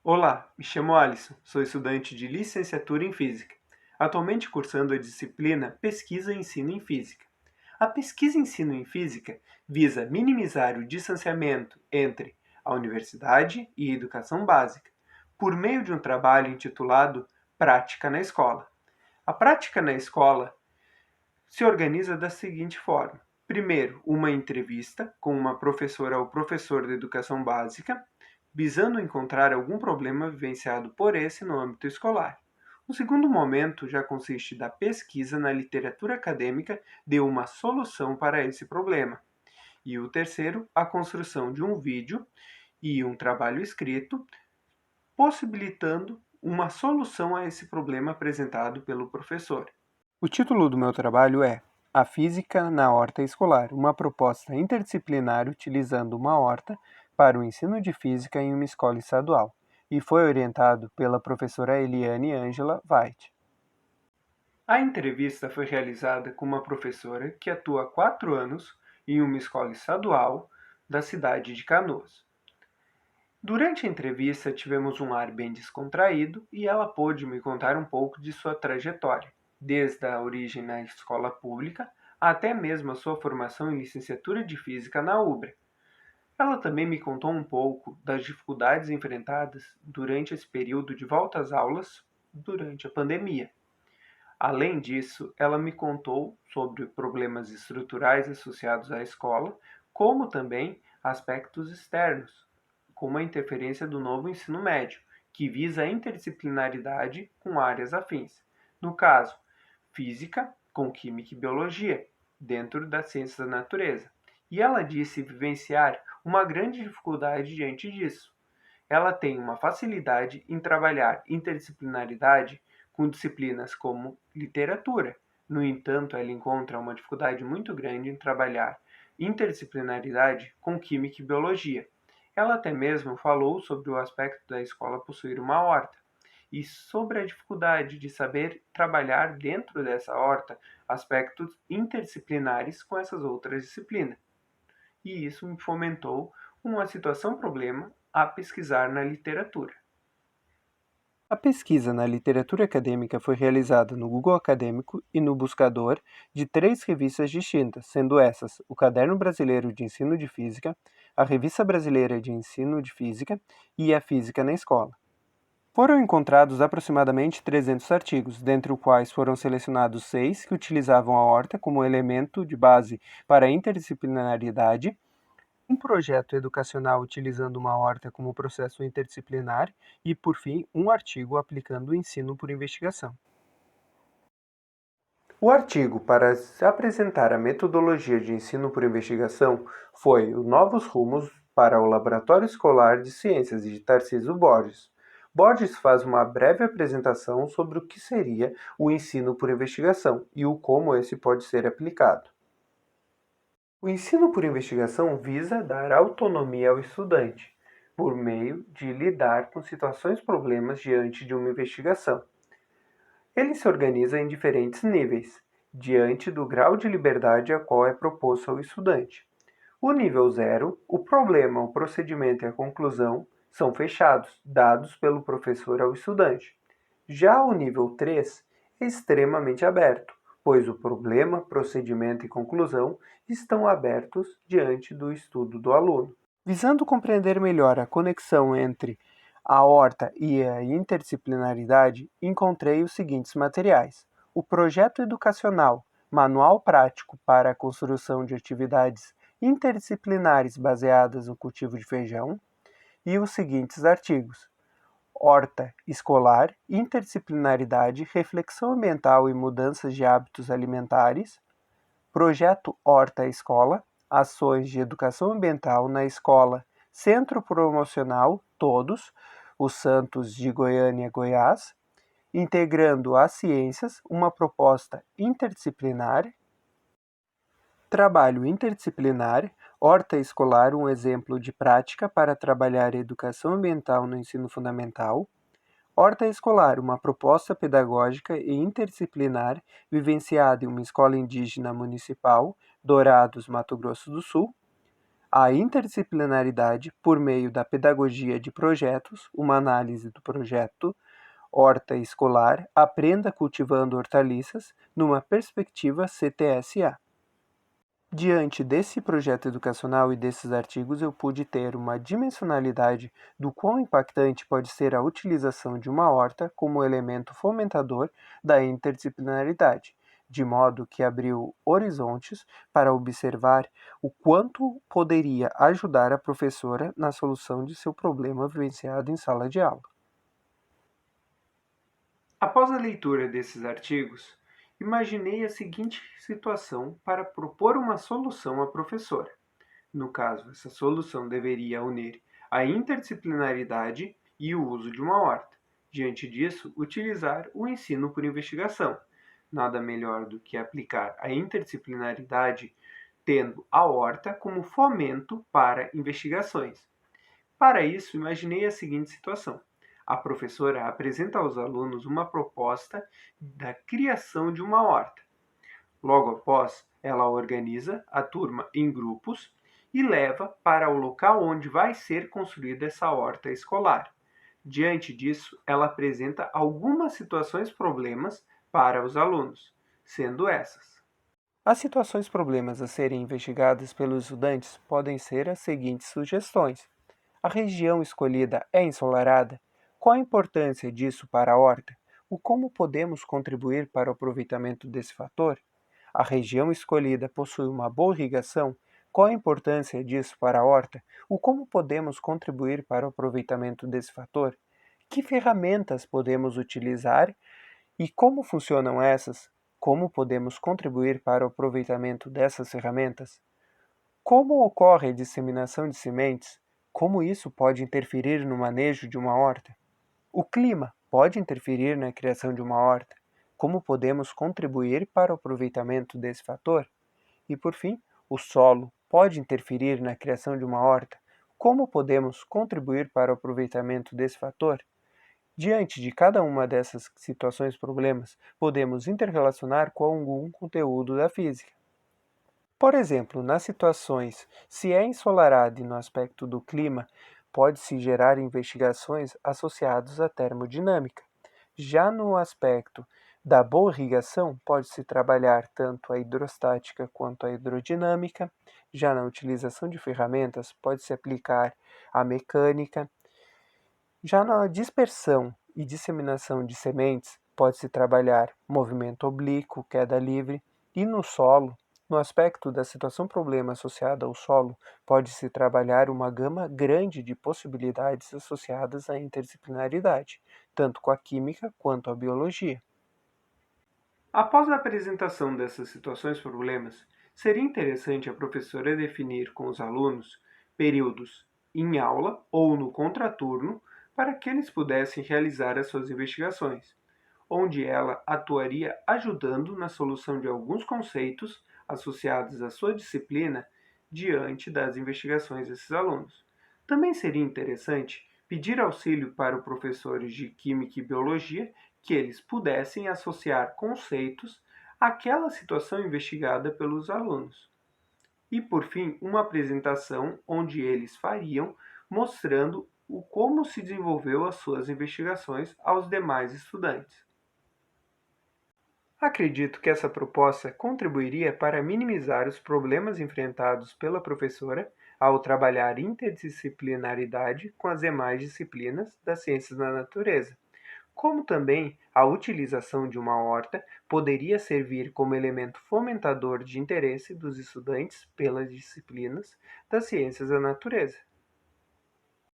Olá, me chamo Alisson, sou estudante de licenciatura em Física, atualmente cursando a disciplina Pesquisa e Ensino em Física. A pesquisa e ensino em física visa minimizar o distanciamento entre a universidade e a educação básica, por meio de um trabalho intitulado Prática na Escola. A prática na escola se organiza da seguinte forma: primeiro, uma entrevista com uma professora ou professor de educação básica, visando encontrar algum problema vivenciado por esse no âmbito escolar. O segundo momento já consiste da pesquisa na literatura acadêmica de uma solução para esse problema. E o terceiro, a construção de um vídeo e um trabalho escrito, possibilitando uma solução a esse problema apresentado pelo professor. O título do meu trabalho é A Física na Horta Escolar, uma proposta interdisciplinar utilizando uma horta para o ensino de física em uma escola estadual, e foi orientado pela professora Eliane Ângela White. A entrevista foi realizada com uma professora que atua há 4 anos em uma escola estadual da cidade de Canoas. Durante a entrevista tivemos um ar bem descontraído e ela pôde me contar um pouco de sua trajetória, desde a origem na escola pública até mesmo a sua formação em licenciatura de Física na UBRA. Ela também me contou um pouco das dificuldades enfrentadas durante esse período de volta às aulas durante a pandemia. Além disso, ela me contou sobre problemas estruturais associados à escola, como também aspectos externos, como a interferência do novo ensino médio, que visa a interdisciplinaridade com áreas afins. No caso, física com química e biologia, dentro das ciências da natureza. E ela disse vivenciar uma grande dificuldade diante disso. Ela tem uma facilidade em trabalhar interdisciplinaridade com disciplinas como literatura. No entanto, ela encontra uma dificuldade muito grande em trabalhar interdisciplinaridade com química e biologia. Ela até mesmo falou sobre o aspecto da escola possuir uma horta e sobre a dificuldade de saber trabalhar dentro dessa horta aspectos interdisciplinares com essas outras disciplinas. E isso me fomentou uma situação-problema a pesquisar na literatura. A pesquisa na literatura acadêmica foi realizada no Google Acadêmico e no buscador de 3 revistas distintas, sendo essas o Caderno Brasileiro de Ensino de Física, a Revista Brasileira de Ensino de Física e a Física na Escola. Foram encontrados aproximadamente 300 artigos, dentre os quais foram selecionados 6 que utilizavam a horta como elemento de base para a interdisciplinaridade, um projeto educacional utilizando uma horta como processo interdisciplinar e, por fim, um artigo aplicando o ensino por investigação. O artigo para apresentar a metodologia de ensino por investigação foi o Novos Rumos para o Laboratório Escolar de Ciências de Tarcísio Borges. Borges faz uma breve apresentação sobre o que seria o ensino por investigação e o como esse pode ser aplicado. O ensino por investigação visa dar autonomia ao estudante, por meio de lidar com situações-problemas diante de uma investigação. Ele se organiza em diferentes níveis, diante do grau de liberdade a qual é proposto ao estudante. O nível 0, o problema, o procedimento e a conclusão são fechados, dados pelo professor ao estudante. Já o nível 3 é extremamente aberto, pois o problema, procedimento e conclusão estão abertos diante do estudo do aluno. Visando compreender melhor a conexão entre a horta e a interdisciplinaridade, encontrei os seguintes materiais: o projeto educacional Manual Prático para a Construção de Atividades Interdisciplinares Baseadas no Cultivo de Feijão, e os seguintes artigos: Horta Escolar, Interdisciplinaridade, Reflexão Ambiental e Mudanças de Hábitos Alimentares, Projeto Horta Escola, Ações de Educação Ambiental na Escola, Centro Promocional Todos, os Santos de Goiânia, Goiás, Integrando as Ciências, uma proposta interdisciplinar, Trabalho interdisciplinar, Horta Escolar, um exemplo de prática para trabalhar a educação ambiental no ensino fundamental, Horta Escolar, uma proposta pedagógica e interdisciplinar vivenciada em uma escola indígena municipal, Dourados, Mato Grosso do Sul. a interdisciplinaridade por meio da pedagogia de projetos, uma análise do projeto horta escolar, aprenda cultivando hortaliças, numa perspectiva CTSA. Diante desse projeto educacional e desses artigos, eu pude ter uma dimensionalidade do quão impactante pode ser a utilização de uma horta como elemento fomentador da interdisciplinaridade, de modo que abriu horizontes para observar o quanto poderia ajudar a professora na solução de seu problema vivenciado em sala de aula. Após a leitura desses artigos, imaginei a seguinte situação para propor uma solução à professora. No caso, essa solução deveria unir a interdisciplinaridade e o uso de uma horta. Diante disso, utilizar o ensino por investigação. Nada melhor do que aplicar a interdisciplinaridade tendo a horta como fomento para investigações. Para isso, imaginei a seguinte situação. A professora apresenta aos alunos uma proposta da criação de uma horta. Logo após, ela organiza a turma em grupos e leva para o local onde vai ser construída essa horta escolar. Diante disso, ela apresenta algumas situações problemas para os alunos, sendo essas. As situações problemas a serem investigadas pelos estudantes podem ser as seguintes sugestões. A região escolhida é ensolarada? Qual a importância disso para a horta? O como podemos contribuir para o aproveitamento desse fator? A região escolhida possui uma boa irrigação? Qual a importância disso para a horta? O como podemos contribuir para o aproveitamento desse fator? Que ferramentas podemos utilizar e como funcionam essas? Como podemos contribuir para o aproveitamento dessas ferramentas? Como ocorre a disseminação de sementes? Como isso pode interferir no manejo de uma horta? O clima pode interferir na criação de uma horta? Como podemos contribuir para o aproveitamento desse fator? E, por fim, o solo pode interferir na criação de uma horta? Como podemos contribuir para o aproveitamento desse fator? Diante de cada uma dessas situações problemas, podemos interrelacionar com algum conteúdo da física. Por exemplo, nas situações se é ensolarado e no aspecto do clima, pode-se gerar investigações associadas à termodinâmica. Já no aspecto da boa irrigação, pode-se trabalhar tanto a hidrostática quanto a hidrodinâmica. Já na utilização de ferramentas, pode-se aplicar a mecânica. Já na dispersão e disseminação de sementes, pode-se trabalhar movimento oblíquo, queda livre, e no solo, no aspecto da situação-problema associada ao solo, pode-se trabalhar uma gama grande de possibilidades associadas à interdisciplinaridade, tanto com a química quanto a biologia. Após a apresentação dessas situações-problemas, seria interessante a professora definir com os alunos períodos em aula ou no contraturno para que eles pudessem realizar as suas investigações, onde ela atuaria ajudando na solução de alguns conceitos associados à sua disciplina diante das investigações desses alunos. Também seria interessante pedir auxílio para os professores de Química e Biologia que eles pudessem associar conceitos àquela situação investigada pelos alunos. E, por fim, uma apresentação onde eles fariam mostrando o como se desenvolveu as suas investigações aos demais estudantes. Acredito que essa proposta contribuiria para minimizar os problemas enfrentados pela professora ao trabalhar interdisciplinaridade com as demais disciplinas das ciências da natureza, como também a utilização de uma horta poderia servir como elemento fomentador de interesse dos estudantes pelas disciplinas das ciências da natureza.